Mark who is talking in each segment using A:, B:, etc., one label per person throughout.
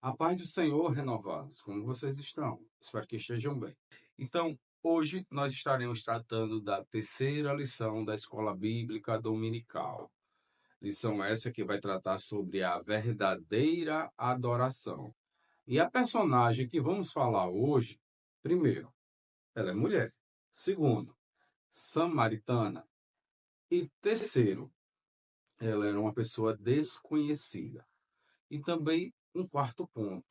A: A paz do Senhor, renovados, como vocês estão? Espero que estejam bem. Então, hoje nós estaremos tratando da terceira lição da Escola Bíblica Dominical. Lição essa que vai tratar sobre a verdadeira adoração. E a personagem que vamos falar hoje, primeiro, ela é mulher. Segundo, samaritana. E terceiro, ela era uma pessoa desconhecida. E também um quarto ponto,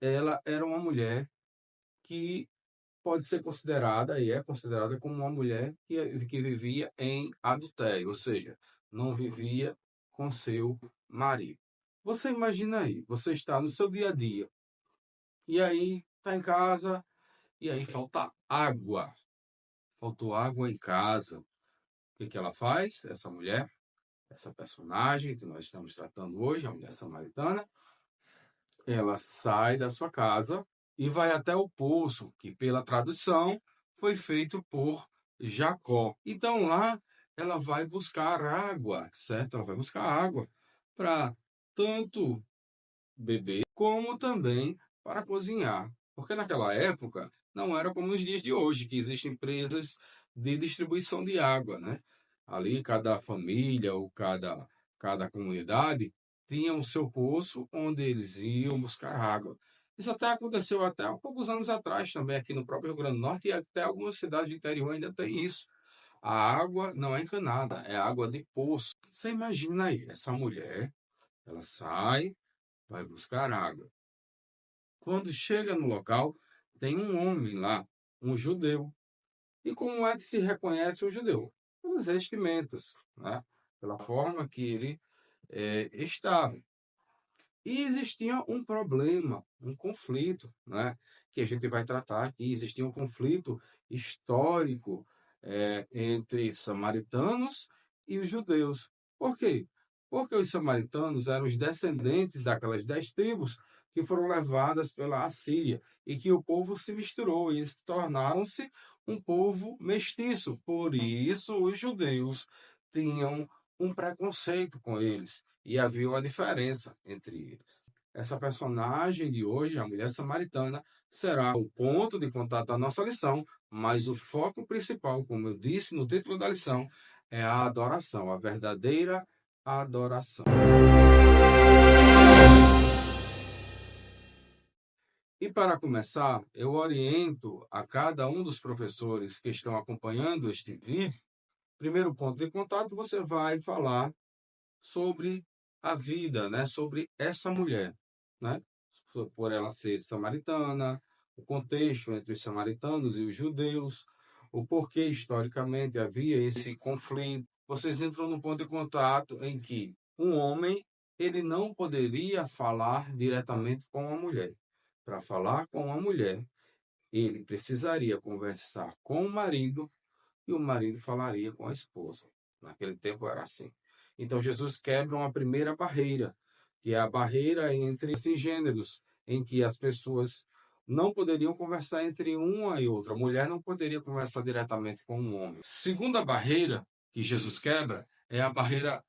A: ela era uma mulher que pode ser considerada e é considerada como uma mulher que vivia em adultério, ou seja, não vivia com seu marido. Você imagina aí, você está no seu dia a dia e aí está em casa e aí falta água. Faltou água em casa. O que ela faz? Essa mulher, essa personagem que nós estamos tratando hoje, a mulher samaritana, ela sai da sua casa e vai até o poço, que pela tradução foi feito por Jacó. Então lá ela vai buscar água, certo? Ela vai buscar água para tanto beber como também para cozinhar. Porque naquela época não era como nos dias de hoje, que existem empresas de distribuição de água, né? Ali cada família ou cada comunidade tinha o seu poço onde eles iam buscar água. Isso até aconteceu até há poucos anos atrás também aqui no próprio Rio Grande do Norte e até algumas cidades do interior ainda tem isso. A água não é encanada, é água de poço. Você imagina aí, essa mulher, ela sai, vai buscar água. Quando chega no local, tem um homem lá, um judeu. E como é que se reconhece o judeu? Pelas vestimentas, né? Pela forma que ele estava. E existia um problema, um conflito, né? Que a gente vai tratar aqui. Existia um conflito histórico entre samaritanos e os judeus. Por quê? Porque os samaritanos eram os descendentes daquelas 10 tribos que foram levadas pela Assíria e que o povo se misturou e eles tornaram-se um povo mestiço. Por isso, os judeus tinham um preconceito com eles e havia uma diferença entre eles. Essa personagem de hoje, a mulher samaritana, será o ponto de contato da nossa lição, mas o foco principal, como eu disse no título da lição, é a adoração, a verdadeira adoração. E para começar, eu oriento a cada um dos professores que estão acompanhando este vídeo. Primeiro ponto de contato, você vai falar sobre a vida, né? Sobre essa mulher, né? Por ela ser samaritana, o contexto entre os samaritanos e os judeus, o porquê historicamente havia esse conflito. Vocês entram no ponto de contato em que um homem ele não poderia falar diretamente com uma mulher. Para falar com uma mulher, ele precisaria conversar com o marido e o marido falaria com a esposa. Naquele tempo era assim. Então Jesus quebra uma primeira barreira, que é a barreira entre esses gêneros, em que as pessoas não poderiam conversar entre uma e outra. A mulher não poderia conversar diretamente com um homem. Segunda barreira que Jesus quebra é a barreira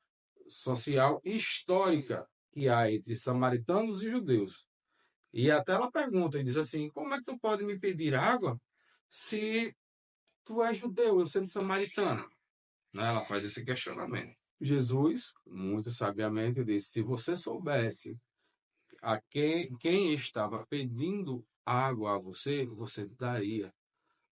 A: social e histórica que há entre samaritanos e judeus. E até ela pergunta e diz assim: como é que tu pode me pedir água se tu és judeu, eu sendo samaritano? Né? Ela faz esse questionamento. Jesus, muito sabiamente, disse: se você soubesse a quem estava pedindo água a você, você daria.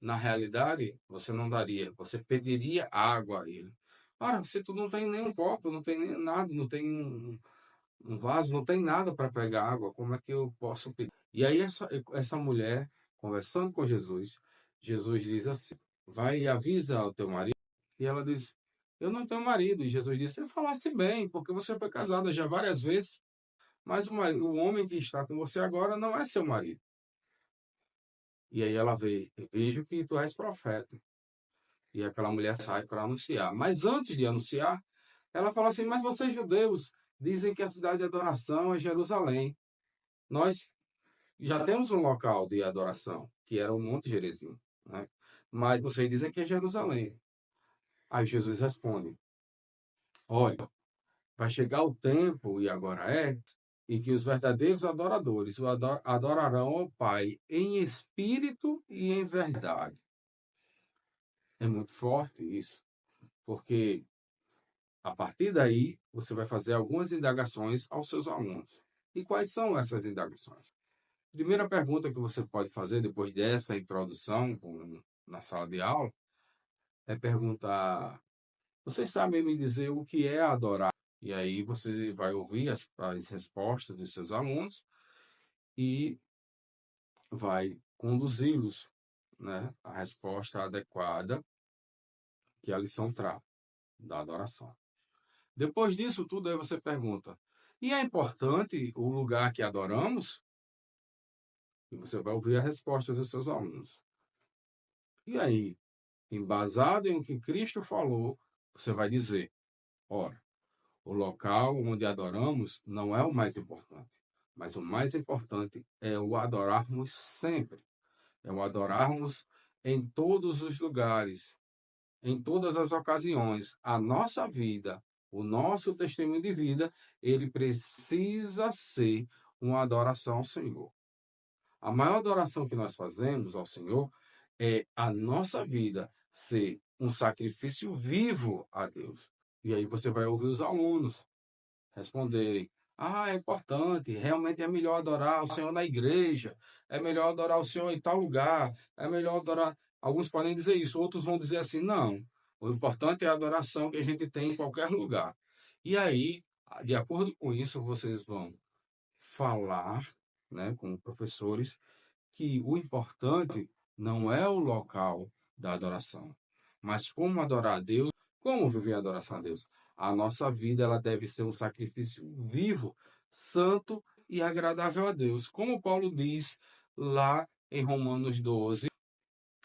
A: Na realidade, você não daria, você pediria água a ele. Ora, se tu não tem nenhum copo, não tem nem nada, não tem um vaso, não tem nada para pegar água, como é que eu posso pedir? E aí essa mulher, conversando com Jesus, Jesus diz assim: vai e avisa ao teu marido. E ela diz: eu não tenho marido. E Jesus disse: eu falasse bem, porque você foi casada já várias vezes, mas o homem que está com você agora não é seu marido. E aí ela vê: vejo que tu és profeta. E aquela mulher sai para anunciar. Mas antes de anunciar, ela fala assim: mas vocês judeus dizem que a cidade de adoração é Jerusalém. Nós já temos um local de adoração, que era o Monte Gerizim, né? Mas vocês dizem que é Jerusalém. Aí Jesus responde: olha, vai chegar o tempo, e agora é, e que os verdadeiros adoradores adorarão ao Pai em espírito e em verdade. É muito forte isso, porque a partir daí você vai fazer algumas indagações aos seus alunos. E quais são essas indagações? Primeira pergunta que você pode fazer depois dessa introdução na sala de aula é perguntar: vocês sabem me dizer o que é adorar? E aí você vai ouvir as respostas dos seus alunos e vai conduzi-los, né, à resposta adequada que a lição traz da adoração. Depois disso tudo, aí você pergunta: e é importante o lugar que adoramos? E você vai ouvir a resposta dos seus alunos. E aí, embasado em o que Cristo falou, você vai dizer: ora, o local onde adoramos não é o mais importante, mas o mais importante é o adorarmos sempre, é o adorarmos em todos os lugares, em todas as ocasiões. A nossa vida, o nosso testemunho de vida, ele precisa ser uma adoração ao Senhor. A maior adoração que nós fazemos ao Senhor é a nossa vida ser um sacrifício vivo a Deus. E aí você vai ouvir os alunos responderem: ah, é importante, realmente é melhor adorar o Senhor na igreja, é melhor adorar o Senhor em tal lugar, é melhor adorar. Alguns podem dizer isso, outros vão dizer assim: não, o importante é a adoração que a gente tem em qualquer lugar. E aí, de acordo com isso, vocês vão falar, né, com professores, que o importante não é o local da adoração, mas como adorar a Deus, como viver a adoração a Deus. A nossa vida ela deve ser um sacrifício vivo, santo e agradável a Deus. Como Paulo diz lá em Romanos 12: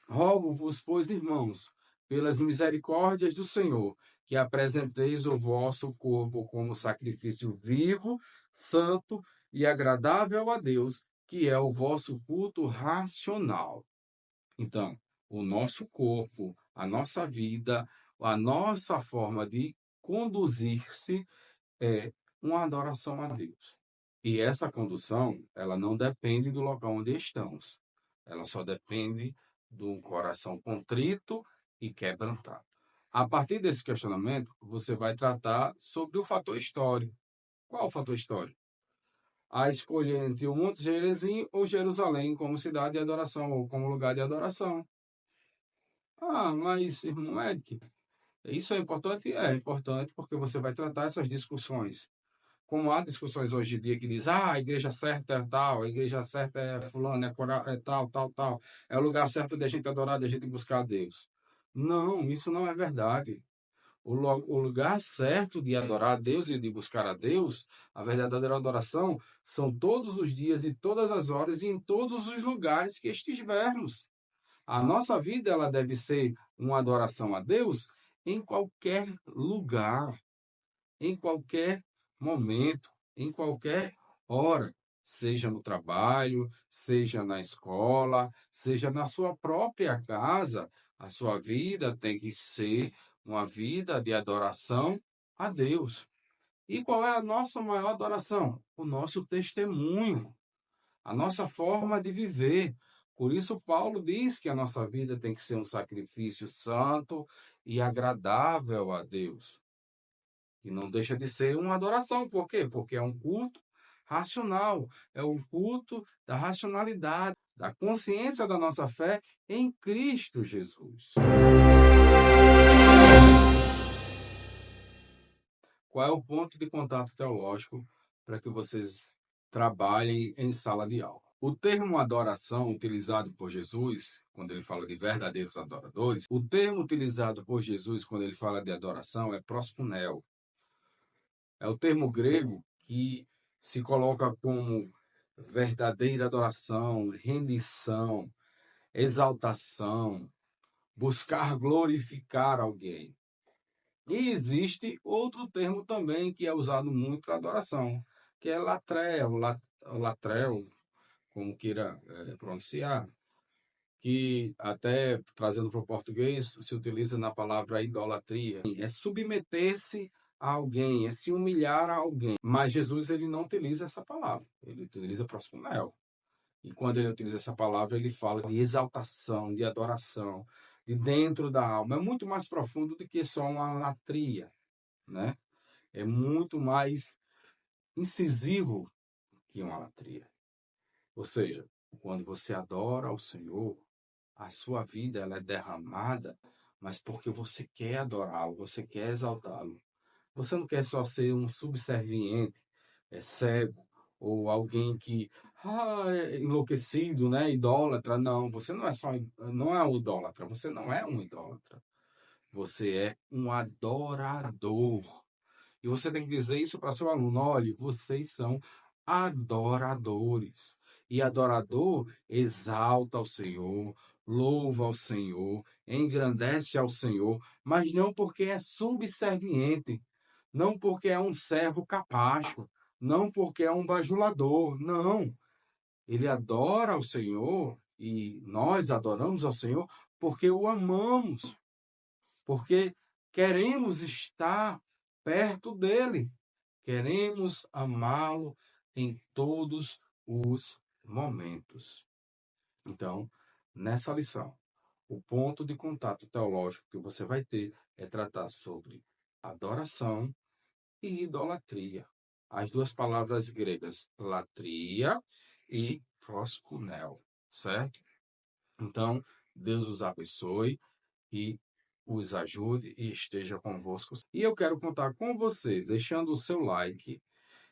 A: rogo-vos, pois, irmãos, pelas misericórdias do Senhor, que apresenteis o vosso corpo como sacrifício vivo, santo e agradável a Deus, que é o vosso culto racional. Então, o nosso corpo, a nossa vida, a nossa forma de conduzir-se é uma adoração a Deus. E essa condução, ela não depende do local onde estamos. Ela só depende do coração contrito e quebrantado. A partir desse questionamento, você vai tratar sobre o fator histórico. Qual o fator histórico? A escolha entre o Monte Gerizim ou Jerusalém como cidade de adoração ou como lugar de adoração. Ah, mas, irmão Eric, isso é importante? É importante porque você vai tratar essas discussões. Como há discussões hoje em dia que diz: ah, a igreja certa é tal, a igreja certa é fulano, é tal, tal, tal. É o lugar certo de a gente adorar, de a gente buscar a Deus. Não, isso não é verdade. O lugar certo de adorar a Deus e de buscar a Deus, a verdadeira adoração, são todos os dias e todas as horas e em todos os lugares que estivermos. A nossa vida ela deve ser uma adoração a Deus em qualquer lugar, em qualquer momento, em qualquer hora, seja no trabalho, seja na escola, seja na sua própria casa. A sua vida tem que ser uma vida de adoração a Deus. E qual é a nossa maior adoração? O nosso testemunho, a nossa forma de viver. Por isso, Paulo diz que a nossa vida tem que ser um sacrifício santo e agradável a Deus. E não deixa de ser uma adoração. Por quê? Porque é um culto racional, é um culto da racionalidade, da consciência da nossa fé em Cristo Jesus. Qual é o ponto de contato teológico para que vocês trabalhem em sala de aula? O termo adoração utilizado por Jesus, quando ele fala de verdadeiros adoradores, o termo utilizado por Jesus quando ele fala de adoração é proskuneo. É o termo grego que se coloca como verdadeira adoração, rendição, exaltação, buscar glorificar alguém. E existe outro termo também que é usado muito para adoração, que é latreo, latreo, como queira pronunciar, que até trazendo para o português se utiliza na palavra idolatria. É submeter-se a alguém, é se humilhar a alguém. Mas Jesus, ele não utiliza essa palavra, ele utiliza proskuneo. E quando ele utiliza essa palavra, ele fala de exaltação, de adoração, de dentro da alma. É muito mais profundo do que só uma latria, né? É muito mais incisivo que uma latria. Ou seja, quando você adora ao Senhor, a sua vida ela é derramada, mas porque você quer adorá-lo, você quer exaltá-lo. Você não quer só ser um subserviente, cego, ou alguém que é enlouquecido, né, idólatra. Não, você não é um idólatra, você não é um idólatra. Você é um adorador. E você tem que dizer isso para seu aluno: olha, vocês são adoradores. E adorador exalta ao Senhor, louva ao Senhor, engrandece ao Senhor, mas não porque é subserviente, não porque é um servo capacho, não porque é um bajulador, não. Ele adora ao Senhor e nós adoramos ao Senhor porque o amamos, porque queremos estar perto dele. Queremos amá-lo em todos os momentos. Então, nessa lição, o ponto de contato teológico que você vai ter é tratar sobre adoração e idolatria. As duas palavras gregas, latria e proskuneo, certo? Então, Deus os abençoe e os ajude e esteja convosco. E eu quero contar com você, deixando o seu like,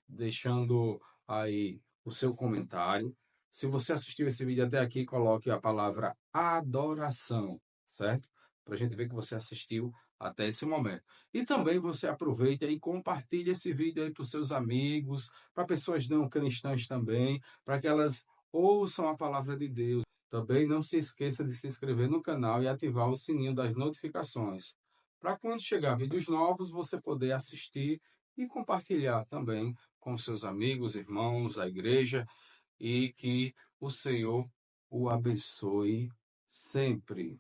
A: deixando aí o seu comentário. Se você assistiu esse vídeo até aqui, coloque a palavra adoração, certo? Para a gente ver que você assistiu até esse momento. E também você aproveita e compartilha esse vídeo aí para os seus amigos, para pessoas não cristãs também, para que elas ouçam a palavra de Deus. Também não se esqueça de se inscrever no canal e ativar o sininho das notificações, para quando chegar vídeos novos você poder assistir e compartilhar também com seus amigos, irmãos, a igreja, e que o Senhor o abençoe sempre.